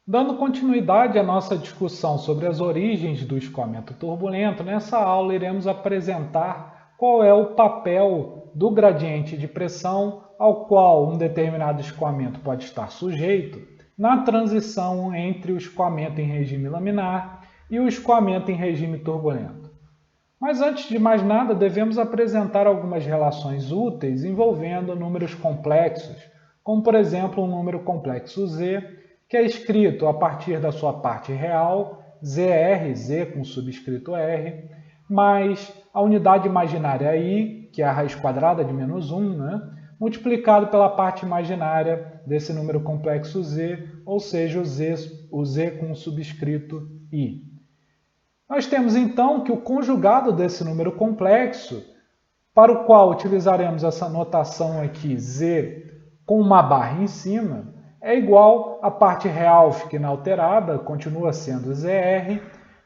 Dando continuidade à nossa discussão sobre as origens do escoamento turbulento, nessa aula iremos apresentar qual é o papel do gradiente de pressão ao qual um determinado escoamento pode estar sujeito na transição entre o escoamento em regime laminar e o escoamento em regime turbulento. Mas antes de mais nada, devemos apresentar algumas relações úteis envolvendo números complexos, como por exemplo um número complexo z, que é escrito a partir da sua parte real, zr, z com subscrito r, mais a unidade imaginária i, que é a raiz quadrada de menos 1, multiplicado pela parte imaginária desse número complexo z, ou seja, o z com subscrito i. Nós temos então que o conjugado desse número complexo, para o qual utilizaremos essa notação aqui, z com uma barra em cima, é igual à parte real fica inalterada, continua sendo zr,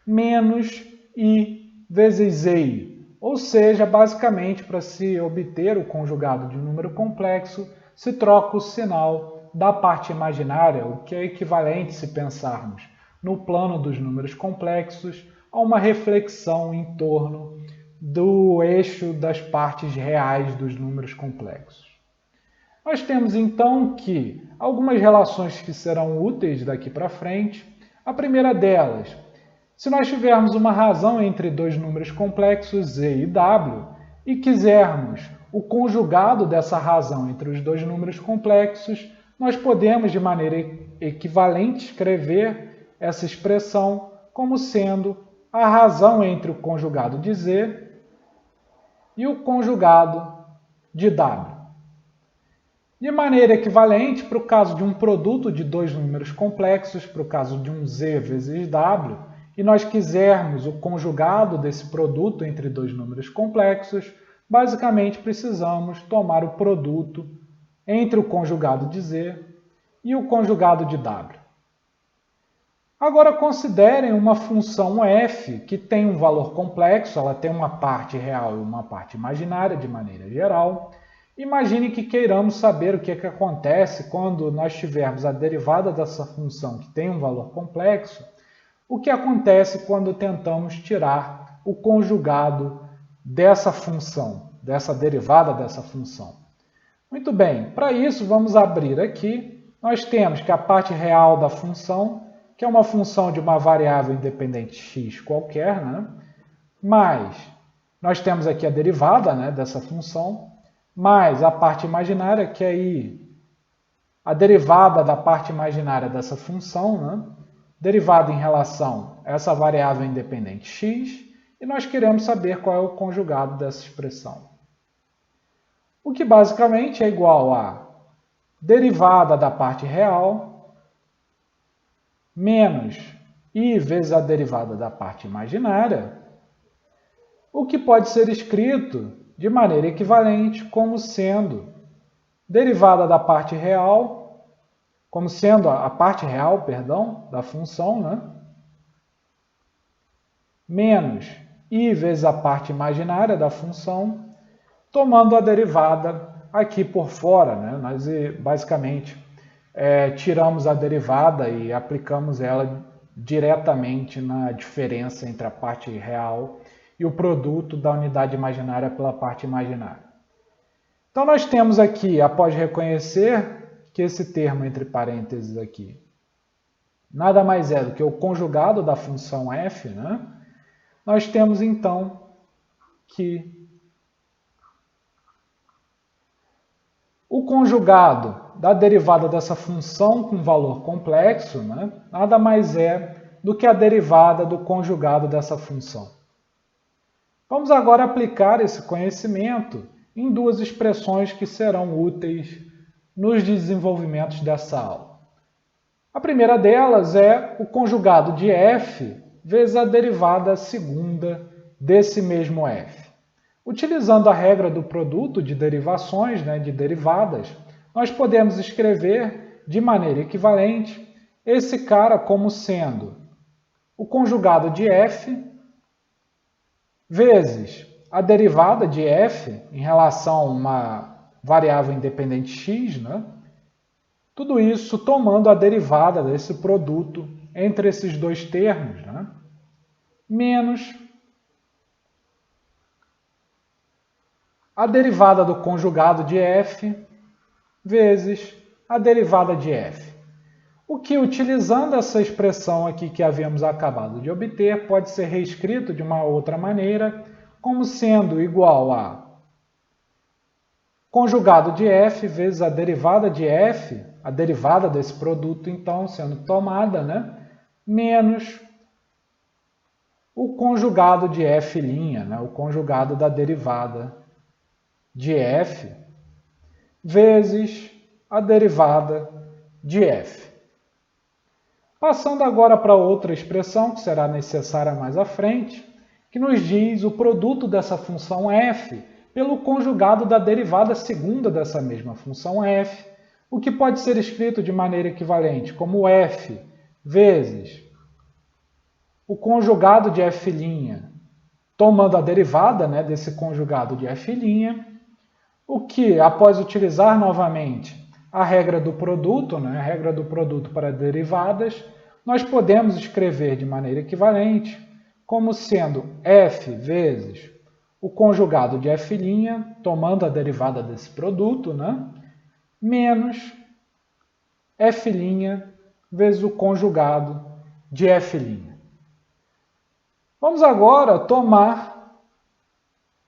menos i vezes zi. Ou seja, basicamente, para se obter o conjugado de um número complexo, se troca o sinal da parte imaginária, o que é equivalente, se pensarmos no plano dos números complexos, a uma reflexão em torno do eixo das partes reais dos números complexos. Nós temos então que algumas relações que serão úteis daqui para frente. A primeira delas, se nós tivermos uma razão entre dois números complexos z e w e quisermos o conjugado dessa razão entre os dois números complexos, nós podemos de maneira equivalente escrever essa expressão como sendo a razão entre o conjugado de z e o conjugado de w. De maneira equivalente, para o caso de um produto de dois números complexos, para o caso de um z vezes w, e nós quisermos o conjugado desse produto entre dois números complexos, basicamente precisamos tomar o produto entre o conjugado de z e o conjugado de w. Agora considerem uma função f que tem um valor complexo, ela tem uma parte real e uma parte imaginária de maneira geral. Imagine que queiramos saber o que acontece quando nós tivermos a derivada dessa função que tem um valor complexo, o que acontece quando tentamos tirar o conjugado dessa função, dessa derivada dessa função. Muito bem, para isso vamos abrir aqui, nós temos que a parte real da função, que é uma função de uma variável independente x qualquer, mas nós temos aqui a derivada dessa função, mais a parte imaginária, que é aí a derivada da parte imaginária dessa função, derivada em relação a essa variável independente x, e nós queremos saber qual é o conjugado dessa expressão. O que basicamente é igual a derivada da parte real menos i vezes a derivada da parte imaginária, o que pode ser escrito de maneira equivalente como sendo derivada da parte real, como sendo a parte real, perdão, da função, menos i vezes a parte imaginária da função, tomando a derivada aqui por fora. Nós basicamente tiramos a derivada e aplicamos ela diretamente na diferença entre a parte real e o produto da unidade imaginária pela parte imaginária. Então, nós temos aqui, após reconhecer que esse termo entre parênteses aqui nada mais é do que o conjugado da função f, nós temos então que o conjugado da derivada dessa função com valor complexo nada mais é do que a derivada do conjugado dessa função. Vamos agora aplicar esse conhecimento em duas expressões que serão úteis nos desenvolvimentos dessa aula. A primeira delas é o conjugado de f vezes a derivada segunda desse mesmo f. Utilizando a regra do produto de derivações, de derivadas, nós podemos escrever de maneira equivalente esse cara como sendo o conjugado de f vezes a derivada de f em relação a uma variável independente x, Tudo isso tomando a derivada desse produto entre esses dois termos, né? Menos a derivada do conjugado de f vezes a derivada de f. O que, utilizando essa expressão aqui que havíamos acabado de obter, pode ser reescrito de uma outra maneira, como sendo igual a conjugado de f vezes a derivada de f, a derivada desse produto, então, sendo tomada, né? Menos o conjugado de f', né? O conjugado da derivada de f, vezes a derivada de f. Passando agora para outra expressão, que será necessária mais à frente, que nos diz o produto dessa função f pelo conjugado da derivada segunda dessa mesma função f, o que pode ser escrito de maneira equivalente como f vezes o conjugado de f', tomando a derivada, né, desse conjugado de f', o que, após utilizar novamente a regra do produto, né, a regra do produto para derivadas, nós podemos escrever de maneira equivalente como sendo f vezes o conjugado de f', tomando a derivada desse produto, né, menos f' vezes o conjugado de f'. Vamos agora tomar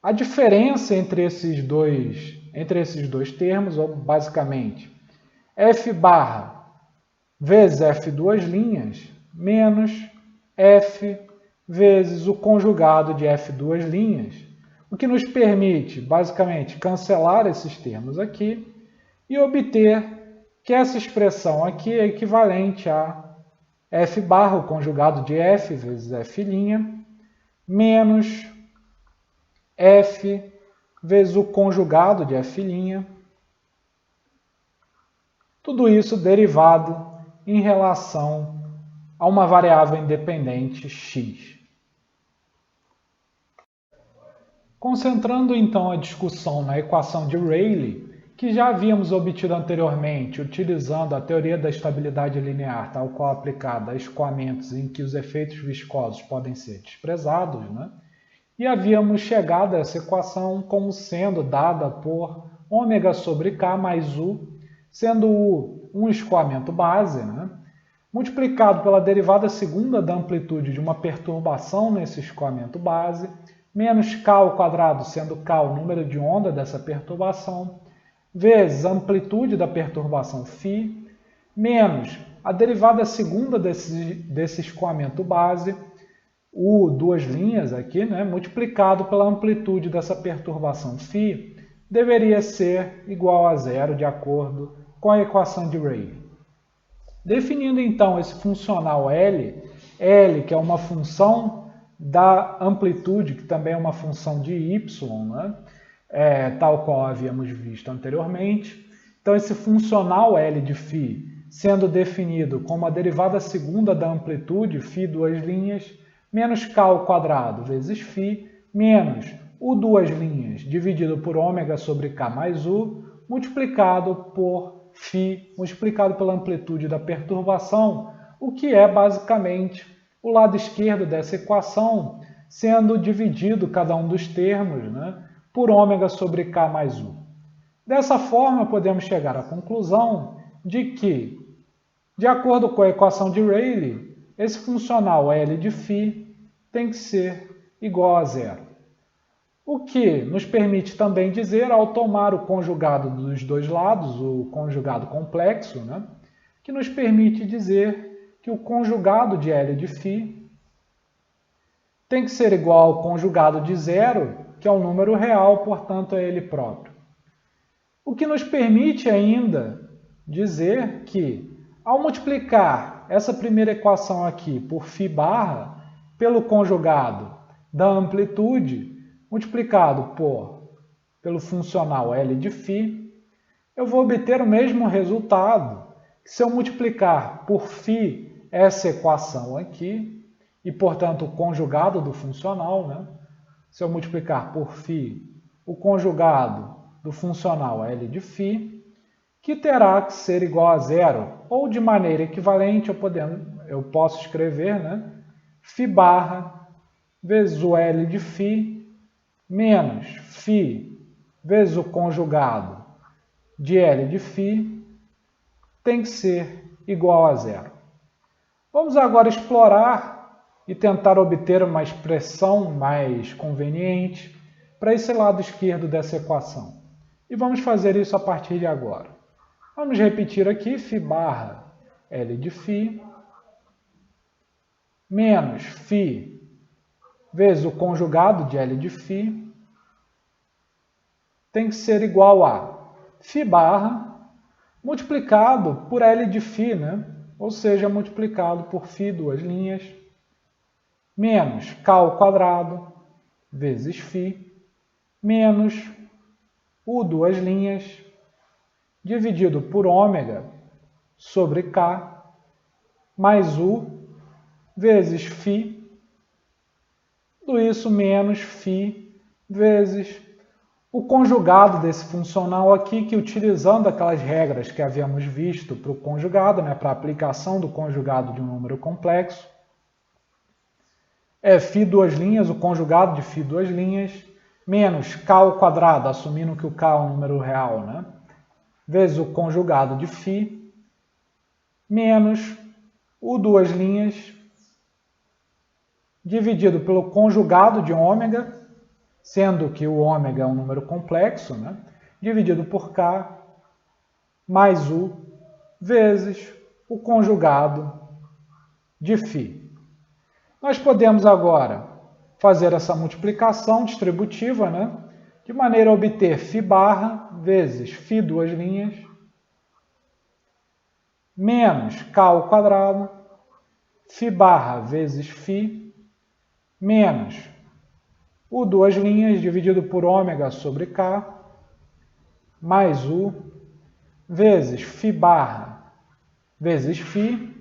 a diferença entre esses dois termos, ou basicamente f barra vezes f duas linhas menos f vezes o conjugado de f duas linhas, o que nos permite basicamente cancelar esses termos aqui e obter que essa expressão aqui é equivalente a f barra, o conjugado de f vezes f', menos f vezes o conjugado de f', tudo isso derivado em relação a uma variável independente x. Concentrando então a discussão na equação de Rayleigh, que já havíamos obtido anteriormente utilizando a teoria da estabilidade linear, tal qual aplicada a escoamentos em que os efeitos viscosos podem ser desprezados, né? E havíamos chegado a essa equação como sendo dada por ômega sobre k mais u, sendo u um escoamento base, né? Multiplicado pela derivada segunda da amplitude de uma perturbação nesse escoamento base, menos k ao quadrado, sendo k o número de onda dessa perturbação, vezes a amplitude da perturbação φ, menos a derivada segunda desse escoamento base, u duas linhas aqui, né, multiplicado pela amplitude dessa perturbação φ, deveria ser igual a zero, de acordo com a equação de Rayleigh. Definindo então esse funcional L, que é uma função da amplitude, que também é uma função de y, né, tal qual havíamos visto anteriormente. Então esse funcional L de φ sendo definido como a derivada segunda da amplitude, φ duas linhas, menos k ao quadrado vezes φ, menos u duas linhas dividido por ômega sobre k mais u, multiplicado por φ, multiplicado pela amplitude da perturbação, o que é basicamente o lado esquerdo dessa equação, sendo dividido cada um dos termos, né, por ômega sobre k mais u. Dessa forma, podemos chegar à conclusão de que, de acordo com a equação de Rayleigh, esse funcional L de φ tem que ser igual a zero. O que nos permite também dizer, ao tomar o conjugado dos dois lados, o conjugado complexo, né, que nos permite dizer que o conjugado de L de φ tem que ser igual ao conjugado de zero, que é um número real, portanto é ele próprio. O que nos permite ainda dizer que, ao multiplicar essa primeira equação aqui por φ barra pelo conjugado da amplitude, multiplicado pelo funcional L de φ, eu vou obter o mesmo resultado que se eu multiplicar por φ essa equação aqui, e portanto o conjugado do funcional, né? Se eu multiplicar por φ o conjugado do funcional L de φ, que terá que ser igual a zero. Ou de maneira equivalente, eu posso escrever, né? Φ barra vezes o L de φ menos φ vezes o conjugado de L de φ tem que ser igual a zero. Vamos agora explorar e tentar obter uma expressão mais conveniente para esse lado esquerdo dessa equação. E vamos fazer isso a partir de agora. Vamos repetir aqui, φ barra L de φ menos φ vezes o conjugado de L de φ tem que ser igual a φ barra multiplicado por L de φ, né? Ou seja, multiplicado por φ, duas linhas, menos k ao quadrado vezes φ, menos u, duas linhas, dividido por ômega sobre k, mais u vezes φ, tudo isso menos φ vezes o conjugado desse funcional aqui, que utilizando aquelas regras que havíamos visto para o conjugado, né, para a aplicação do conjugado de um número complexo, é φ duas linhas, o conjugado de φ duas linhas, menos k ao quadrado, assumindo que o k é um número real, né, vezes o conjugado de φ, menos o duas linhas, dividido pelo conjugado de ômega, sendo que o ômega é um número complexo, né, dividido por k, mais u, vezes o conjugado de φ. Nós podemos agora fazer essa multiplicação distributiva, né, de maneira a obter φ barra vezes φ duas linhas, menos k ao quadrado, φ barra vezes φ, menos u duas linhas dividido por ômega sobre k, mais u, vezes φ barra vezes φ.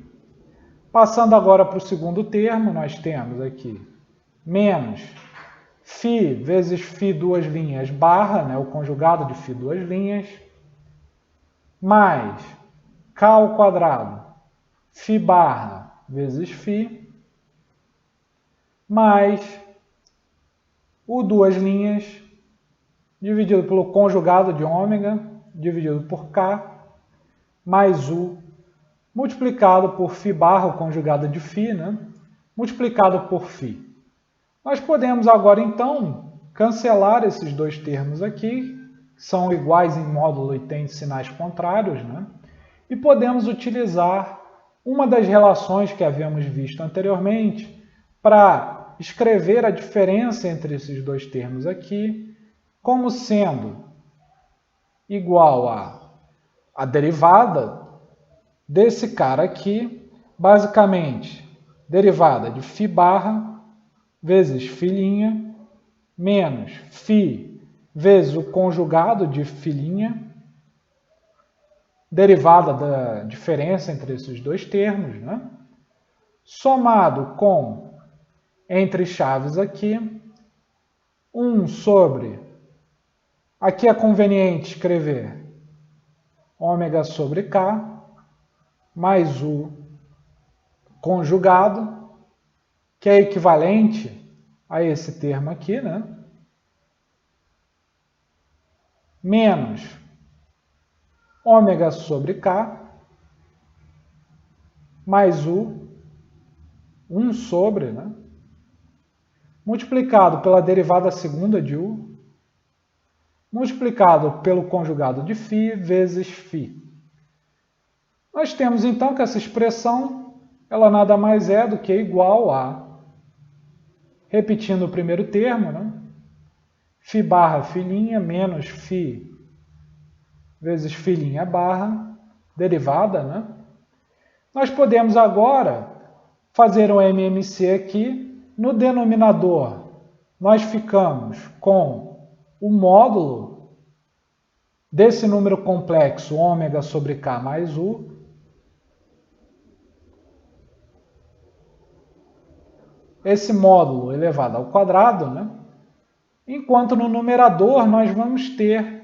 Passando agora para o segundo termo, nós temos aqui menos φ vezes φ duas linhas barra, né, o conjugado de φ duas linhas, mais k ao quadrado, φ barra vezes φ, mais u duas linhas dividido pelo conjugado de ômega, dividido por k, mais u, multiplicado por φ barra, o conjugado de φ, né, multiplicado por φ. Nós podemos agora, então, cancelar esses dois termos aqui, que são iguais em módulo e têm sinais contrários, né, e podemos utilizar uma das relações que havíamos visto anteriormente para escrever a diferença entre esses dois termos aqui como sendo igual a derivada desse cara aqui, basicamente, derivada de φ barra vezes φ' menos φ vezes o conjugado de φ', derivada da diferença entre esses dois termos, né, somado com, entre chaves aqui, 1 sobre, aqui é conveniente escrever ômega sobre k, mais o conjugado, que é equivalente a esse termo aqui, né, menos ômega sobre k, mais o 1 sobre, né, multiplicado pela derivada segunda de u, multiplicado pelo conjugado de φ vezes φ. Nós temos então que essa expressão, ela nada mais é do que igual a, repetindo o primeiro termo, né, φ barra φ' menos φ vezes φ' barra, derivada, né? Nós podemos agora fazer um MMC aqui. No denominador, nós ficamos com o módulo desse número complexo, ômega sobre k mais u, esse módulo elevado ao quadrado, né? Enquanto no numerador nós vamos ter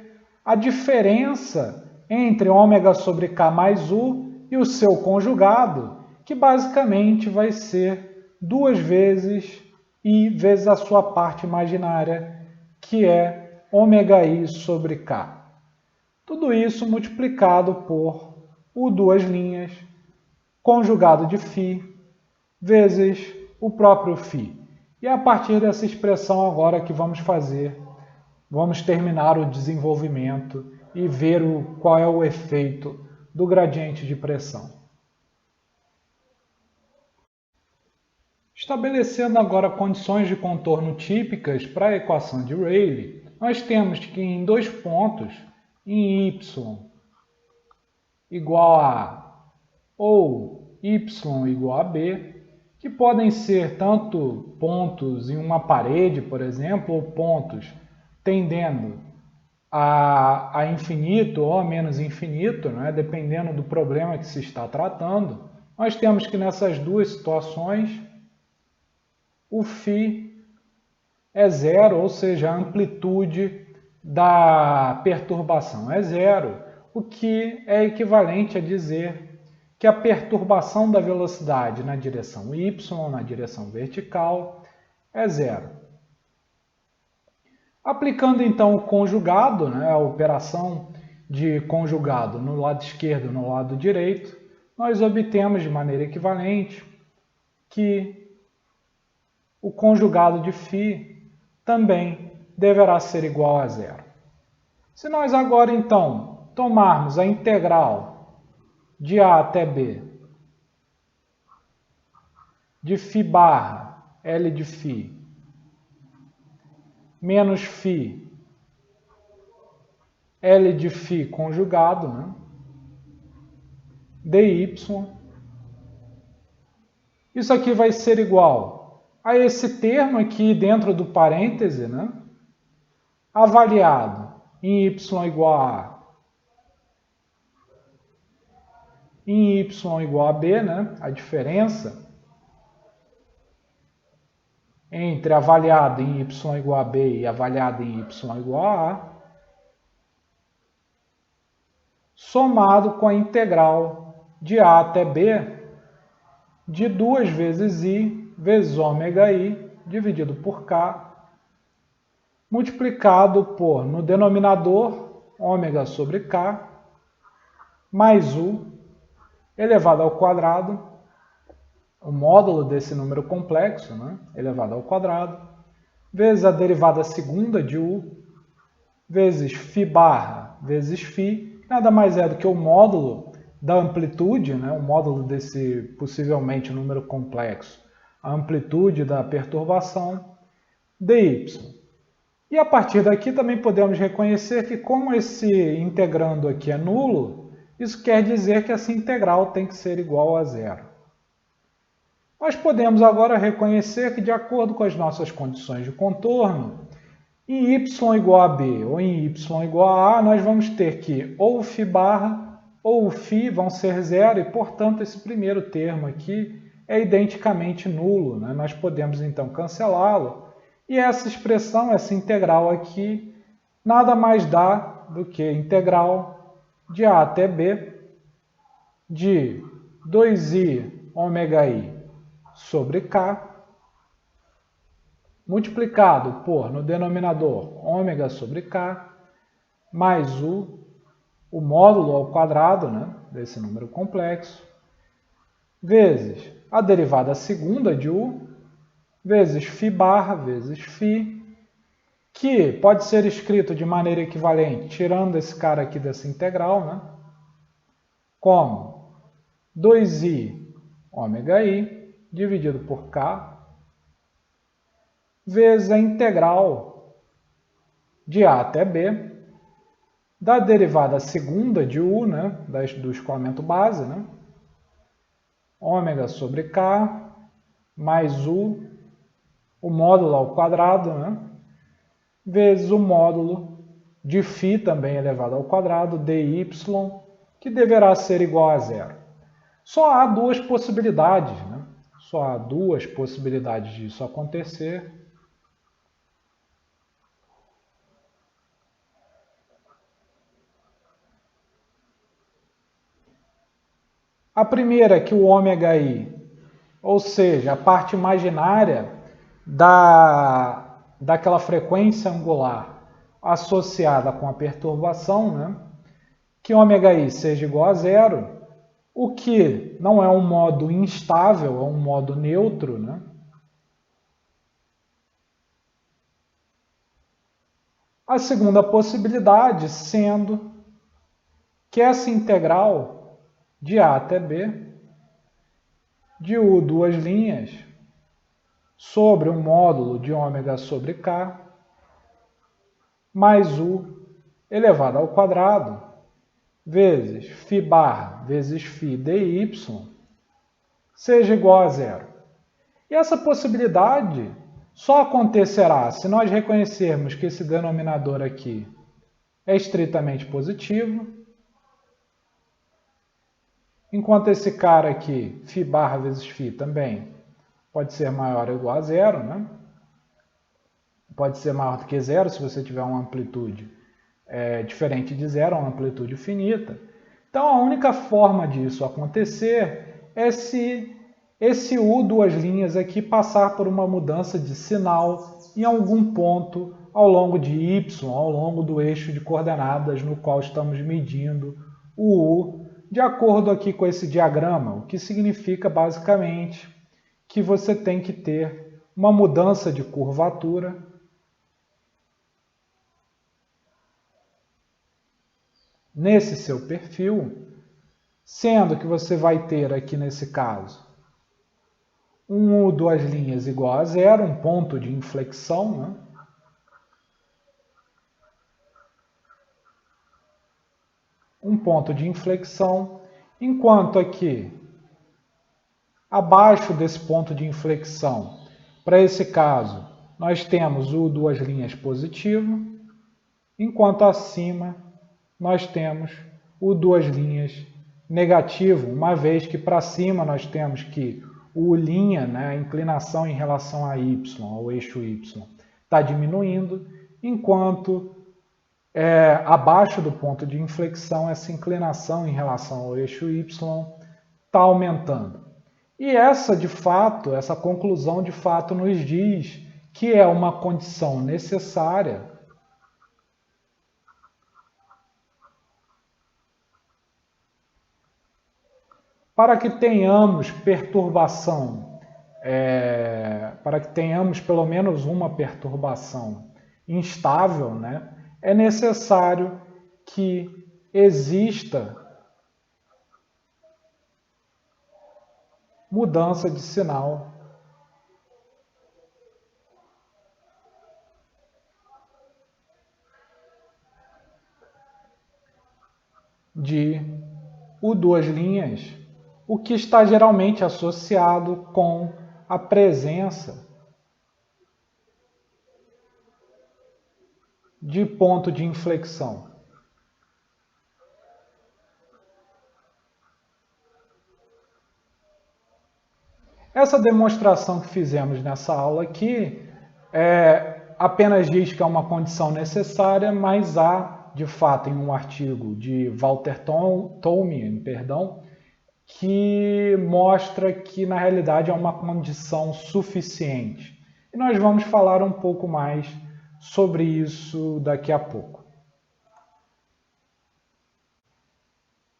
a diferença entre ômega sobre k mais u e o seu conjugado, que basicamente vai ser 2 vezes i vezes a sua parte imaginária, que é ômega i sobre k. Tudo isso multiplicado por o duas linhas, conjugado de φ, vezes o próprio φ. E é a partir dessa expressão agora que vamos terminar o desenvolvimento e ver qual é o efeito do gradiente de pressão. Estabelecendo agora condições de contorno típicas para a equação de Rayleigh, nós temos que em 2 pontos, em y igual a ou y igual a b, que podem ser tanto pontos em uma parede, por exemplo, ou pontos tendendo a infinito ou a menos infinito, né? Dependendo do problema que se está tratando. Nós temos que nessas duas situações o φ é zero, ou seja, a amplitude da perturbação é zero, o que é equivalente a dizer que a perturbação da velocidade na direção y, na direção vertical, é zero. Aplicando então o conjugado, né, a operação de conjugado no lado esquerdo e no lado direito, nós obtemos de maneira equivalente que o conjugado de φ também deverá ser igual a zero. Se nós agora então tomarmos a integral de a até b de φ barra L de φ menos φ L de φ conjugado, né, dy, isso aqui vai ser igual a esse termo aqui dentro do parêntese, né, avaliado em y igual a em y igual a b, né, a diferença entre avaliado em y igual a b e avaliado em y igual a a, somado com a integral de a até b de 2 vezes i vezes ômega i dividido por k, multiplicado por, no denominador, ômega sobre k, mais u elevado ao quadrado, o módulo desse número complexo, né, elevado ao quadrado, vezes a derivada segunda de u, vezes φ barra vezes φ, nada mais é do que o módulo da amplitude, né, o módulo desse possivelmente número complexo, a amplitude da perturbação, dy. E a partir daqui também podemos reconhecer que como esse integrando aqui é nulo, isso quer dizer que essa integral tem que ser igual a zero. Nós podemos agora reconhecer que, de acordo com as nossas condições de contorno, em y igual a b ou em y igual a a, nós vamos ter que ou o φ barra ou o φ vão ser zero e, portanto, esse primeiro termo aqui é identicamente nulo, né? Nós podemos, então, cancelá-lo. E essa expressão, essa integral aqui, nada mais dá do que integral de a até b de 2i ômega i sobre k, multiplicado por, no denominador, ômega sobre k, mais o módulo ao quadrado, né, desse número complexo, vezes a derivada segunda de u, vezes φ barra, vezes φ, que pode ser escrito de maneira equivalente, tirando esse cara aqui dessa integral, né, como 2i ômega i dividido por k, vezes a integral de a até b da derivada segunda de u, né, do escoamento base, né, ômega sobre k, mais o módulo ao quadrado, né, vezes o módulo de φ também elevado ao quadrado, dy, que deverá ser igual a zero. Só há duas possibilidades, né? Só há duas possibilidades disso acontecer. A primeira é que o ômega-i, ou seja, a parte imaginária daquela frequência angular associada com a perturbação, né? Que ômega-i seja igual a zero, o que não é um modo instável, é um modo neutro, né? A segunda possibilidade sendo que essa integral de A até B de U duas linhas sobre um módulo de ômega sobre K mais U elevado ao quadrado vezes φ barra vezes φ dy seja igual a zero. E essa possibilidade só acontecerá se nós reconhecermos que esse denominador aqui é estritamente positivo, enquanto esse cara aqui, φ barra vezes φ, também pode ser maior ou igual a zero, né? Pode ser maior do que zero se você tiver uma amplitude diferente de zero, uma amplitude finita. Então, a única forma disso acontecer é se esse U duas linhas aqui passar por uma mudança de sinal em algum ponto ao longo de y, ao longo do eixo de coordenadas no qual estamos medindo o U, de acordo aqui com esse diagrama, o que significa basicamente que você tem que ter uma mudança de curvatura nesse seu perfil, sendo que você vai ter aqui nesse caso um U duas linhas igual a zero, um ponto de inflexão, né? Um ponto de inflexão, enquanto aqui, abaixo desse ponto de inflexão, para esse caso, nós temos U duas linhas positivo, enquanto acima nós temos U duas linhas negativo, uma vez que para cima nós temos que o U', né, a inclinação em relação a y, ao eixo y, está diminuindo, enquanto abaixo do ponto de inflexão essa inclinação em relação ao eixo y está aumentando. E essa conclusão de fato nos diz que é uma condição necessária para que tenhamos perturbação, para que tenhamos pelo menos uma perturbação instável, né, é necessário que exista mudança de sinal de U duas linhas, o que está geralmente associado com a presença de ponto de inflexão. Essa demonstração que fizemos nessa aula aqui apenas diz que é uma condição necessária, mas há, de fato, em um artigo de Walter Tolmien, que mostra que, na realidade, é uma condição suficiente. E nós vamos falar um pouco mais sobre isso daqui a pouco.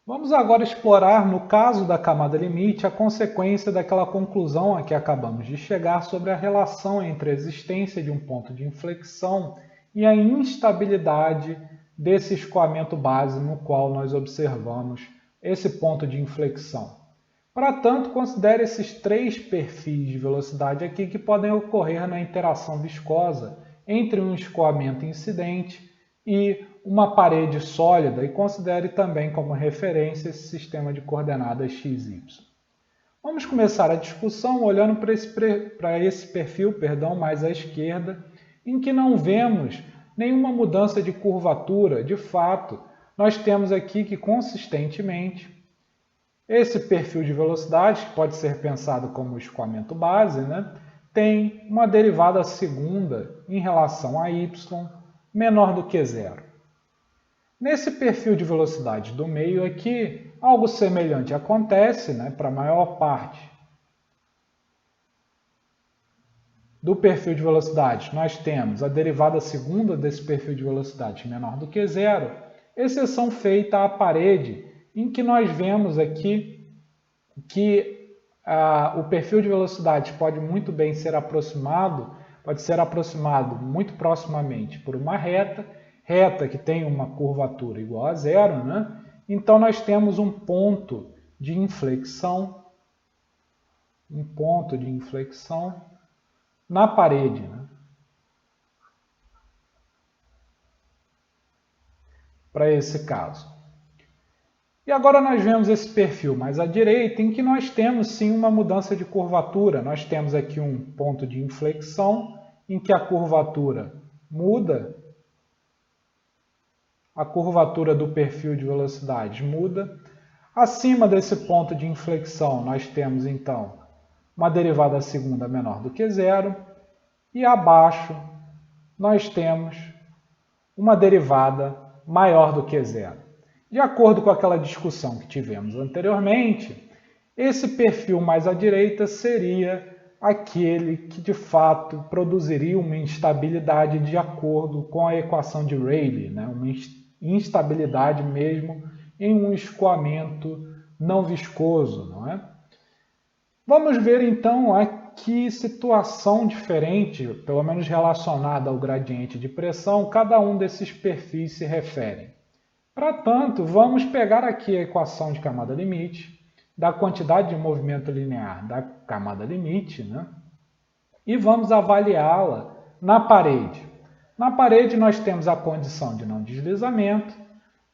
Vamos agora explorar, no caso da camada limite, a consequência daquela conclusão a que acabamos de chegar sobre a relação entre a existência de um ponto de inflexão e a instabilidade desse escoamento base no qual nós observamos esse ponto de inflexão. Para tanto, considere esses três perfis de velocidade aqui que podem ocorrer na interação viscosa entre um escoamento incidente e uma parede sólida, e considere também como referência esse sistema de coordenadas x, y. Vamos começar a discussão olhando para esse perfil mais à esquerda, em que não vemos nenhuma mudança de curvatura. De fato, nós temos aqui que consistentemente esse perfil de velocidade, que pode ser pensado como escoamento base, né, tem uma derivada segunda em relação a y menor do que zero. Nesse perfil de velocidade do meio aqui, algo semelhante acontece, né, para a maior parte do perfil de velocidade. Nós temos a derivada segunda desse perfil de velocidade menor do que zero, exceção feita à parede, em que nós vemos aqui que o perfil de velocidade pode muito bem ser aproximado, pode ser aproximado muito proximamente por uma reta que tem uma curvatura igual a zero, né? Então nós temos um ponto de inflexão, na parede, né? Para esse caso. E agora nós vemos esse perfil mais à direita, em que nós temos sim uma mudança de curvatura. Nós temos aqui um ponto de inflexão, em que a curvatura muda, a curvatura do perfil de velocidade muda. Acima desse ponto de inflexão, nós temos então uma derivada segunda menor do que zero, e abaixo nós temos uma derivada maior do que zero. De acordo com aquela discussão que tivemos anteriormente, esse perfil mais à direita seria aquele que de fato produziria uma instabilidade de acordo com a equação de Rayleigh, né? Uma instabilidade mesmo em um escoamento não viscoso, não é? Vamos ver então a que situação diferente, pelo menos relacionada ao gradiente de pressão, cada um desses perfis se refere. Para tanto, vamos pegar aqui a equação de camada limite, da quantidade de movimento linear da camada limite, né? E vamos avaliá-la na parede. Na parede nós temos a condição de não deslizamento,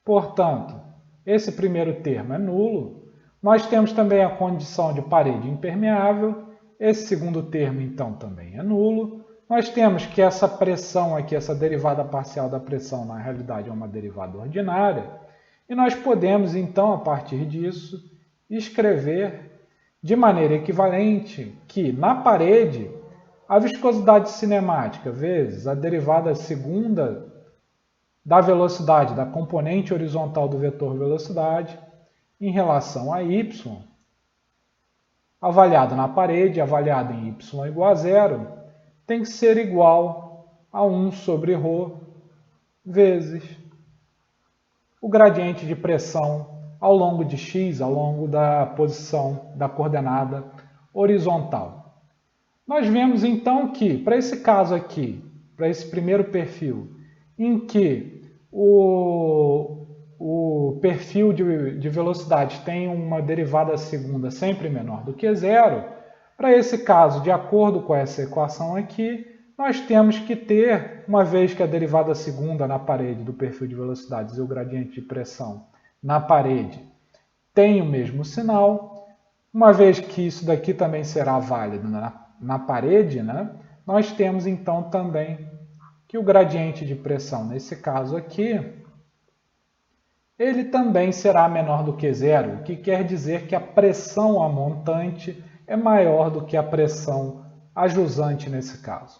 portanto, esse primeiro termo é nulo. Nós temos também a condição de parede impermeável, esse segundo termo então também é nulo. Nós temos que essa pressão aqui, essa derivada parcial da pressão, na realidade é uma derivada ordinária, e nós podemos então, a partir disso, escrever de maneira equivalente que na parede a viscosidade cinemática vezes a derivada segunda da velocidade, da componente horizontal do vetor velocidade, em relação a y, avaliado na parede, avaliado em y igual a zero, tem que ser igual a 1 sobre ρ vezes o gradiente de pressão ao longo de x, ao longo da posição da coordenada horizontal. Nós vemos então que, para esse caso aqui, para esse primeiro perfil, em que o perfil de velocidade tem uma derivada segunda sempre menor do que zero, para esse caso, de acordo com essa equação aqui, nós temos que ter, uma vez que a derivada segunda na parede do perfil de velocidades e o gradiente de pressão na parede tem o mesmo sinal, uma vez que isso daqui também será válido na parede, né? Nós temos então também que o gradiente de pressão, nesse caso aqui, ele também será menor do que zero, o que quer dizer que a pressão a montante é maior do que a pressão a jusante nesse caso.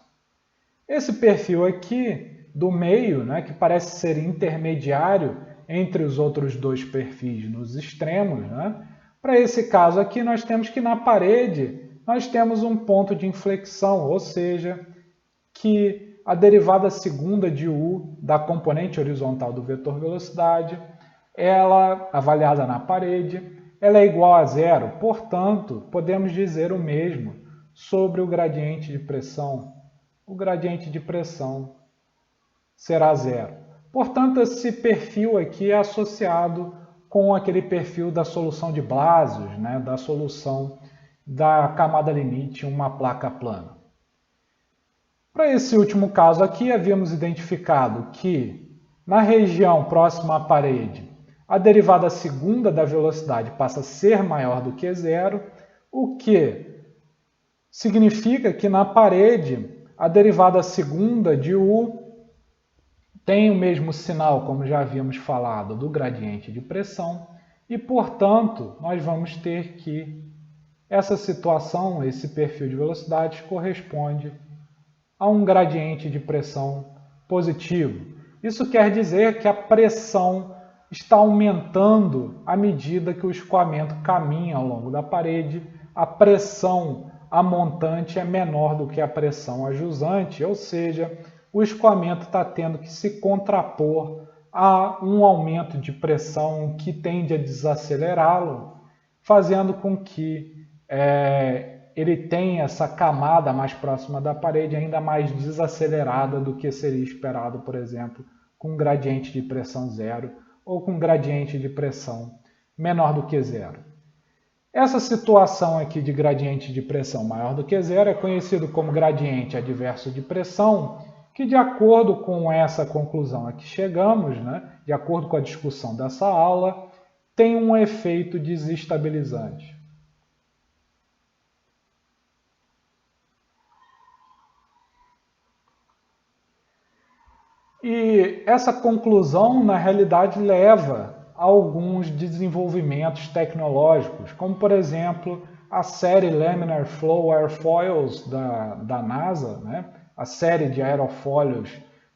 Esse perfil aqui do meio, né, que parece ser intermediário entre os outros dois perfis nos extremos, né, para esse caso aqui nós temos que na parede nós temos um ponto de inflexão, ou seja, que a derivada segunda de u da componente horizontal do vetor velocidade, ela, avaliada na parede, ela é igual a zero. Portanto, podemos dizer o mesmo sobre o gradiente de pressão. O gradiente de pressão será zero. Portanto, esse perfil aqui é associado com aquele perfil da solução de Blasius, né, da solução da camada limite em uma placa plana. Para esse último caso aqui, havíamos identificado que na região próxima à parede, a derivada segunda da velocidade passa a ser maior do que zero, o que significa que na parede a derivada segunda de u tem o mesmo sinal, como já havíamos falado, do gradiente de pressão, e, portanto, nós vamos ter que essa situação, esse perfil de velocidade, corresponde a um gradiente de pressão positivo. Isso quer dizer que a pressão está aumentando à medida que o escoamento caminha ao longo da parede. A pressão a montante é menor do que a pressão a jusante, ou seja, o escoamento está tendo que se contrapor a um aumento de pressão que tende a desacelerá-lo, fazendo com que ele tenha essa camada mais próxima da parede ainda mais desacelerada do que seria esperado, por exemplo, com um gradiente de pressão zero ou com um gradiente de pressão menor do que zero. Essa situação aqui de gradiente de pressão maior do que zero é conhecido como gradiente adverso de pressão, que de acordo com essa conclusão a que chegamos, de acordo com a discussão dessa aula, tem um efeito desestabilizante. E essa conclusão, na realidade, leva a alguns desenvolvimentos tecnológicos, como, por exemplo, a série Laminar Flow Airfoils da NASA, a série de aerofólios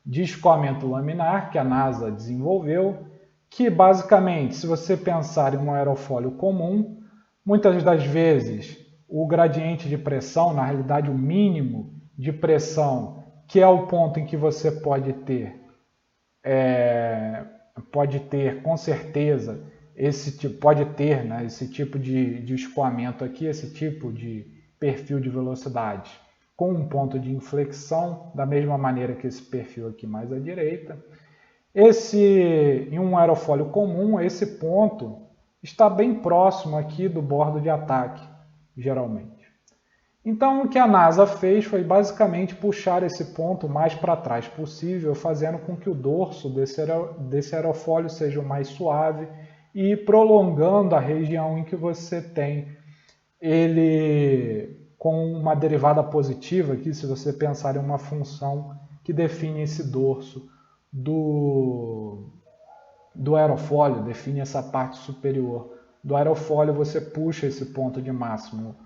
de escoamento laminar que a NASA desenvolveu, que basicamente, se você pensar em um aerofólio comum, muitas das vezes o gradiente de pressão, na realidade o mínimo de pressão, que é o ponto em que você pode ter com certeza esse tipo de escoamento aqui, esse tipo de perfil de velocidade com um ponto de inflexão, da mesma maneira que esse perfil aqui mais à direita. Em um aerofólio comum, esse ponto está bem próximo aqui do bordo de ataque, geralmente. Então, o que a NASA fez foi basicamente puxar esse ponto o mais para trás possível, fazendo com que o dorso desse aerofólio seja o mais suave e prolongando a região em que você tem ele com uma derivada positiva, aqui, se você pensar em uma função que define esse dorso do aerofólio, define essa parte superior do aerofólio, você puxa esse ponto de máximo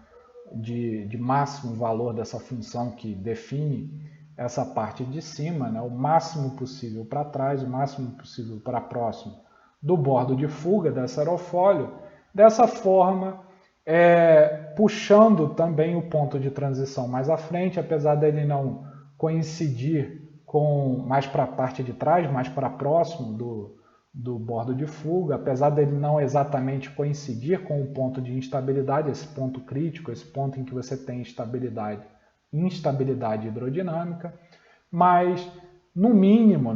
valor dessa função que define essa parte de cima, o máximo possível para trás, o máximo possível para próximo do bordo de fuga desse aerofólio, dessa forma puxando também o ponto de transição mais à frente, apesar dele não coincidir com mais para a parte de trás, mais para próximo do bordo de fuga, apesar dele não exatamente coincidir com o ponto de instabilidade, esse ponto crítico, esse ponto em que você tem instabilidade hidrodinâmica, mas no mínimo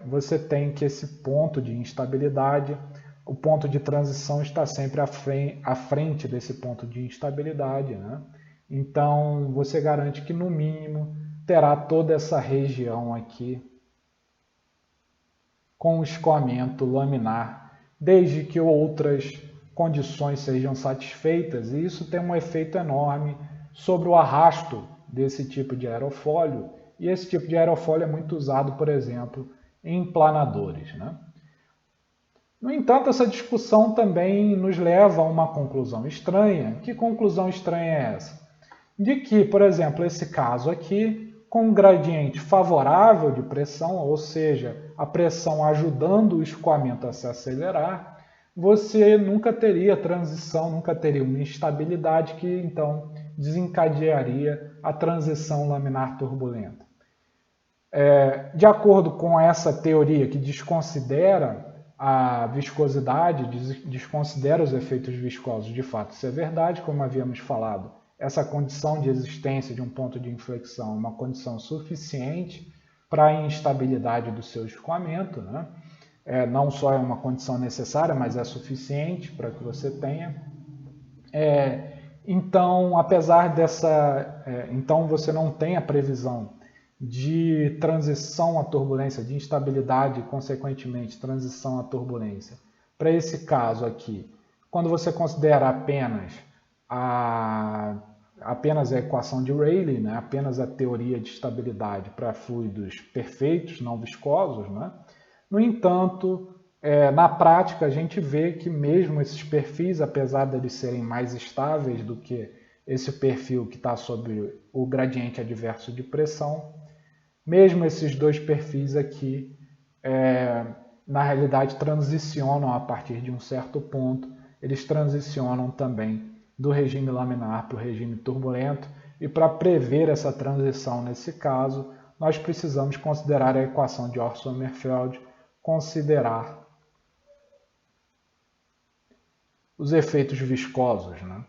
você tem que esse ponto de instabilidade, o ponto de transição está sempre à frente desse ponto de instabilidade. Então você garante que no mínimo terá toda essa região aqui com o escoamento laminar, desde que outras condições sejam satisfeitas, e isso tem um efeito enorme sobre o arrasto desse tipo de aerofólio, e esse tipo de aerofólio é muito usado, por exemplo, em planadores. No entanto, essa discussão também nos leva a uma conclusão estranha. Que conclusão estranha é essa? De que, por exemplo, esse caso aqui, com um gradiente favorável de pressão, ou seja, a pressão ajudando o escoamento a se acelerar, você nunca teria transição, nunca teria uma instabilidade que então desencadearia a transição laminar turbulenta. De acordo com essa teoria que desconsidera a viscosidade, desconsidera os efeitos viscosos, de fato isso é verdade, como havíamos falado, essa condição de existência de um ponto de inflexão é uma condição suficiente para a instabilidade do seu escoamento, não só é uma condição necessária, mas é suficiente para que você tenha. Então, apesar dessa... então você não tem a previsão de transição à turbulência, de instabilidade e, consequentemente, transição à turbulência. Para esse caso aqui, quando você considera apenas a equação de Rayleigh, apenas a teoria de estabilidade para fluidos perfeitos, não viscosos, no entanto, na prática a gente vê que mesmo esses perfis, apesar de eles serem mais estáveis do que esse perfil que está sob o gradiente adverso de pressão, mesmo esses dois perfis aqui, na realidade, transicionam a partir de um certo ponto, eles transicionam também do regime laminar para o regime turbulento, e para prever essa transição nesse caso, nós precisamos considerar a equação de Orr-Sommerfeld, considerar os efeitos viscosos, né?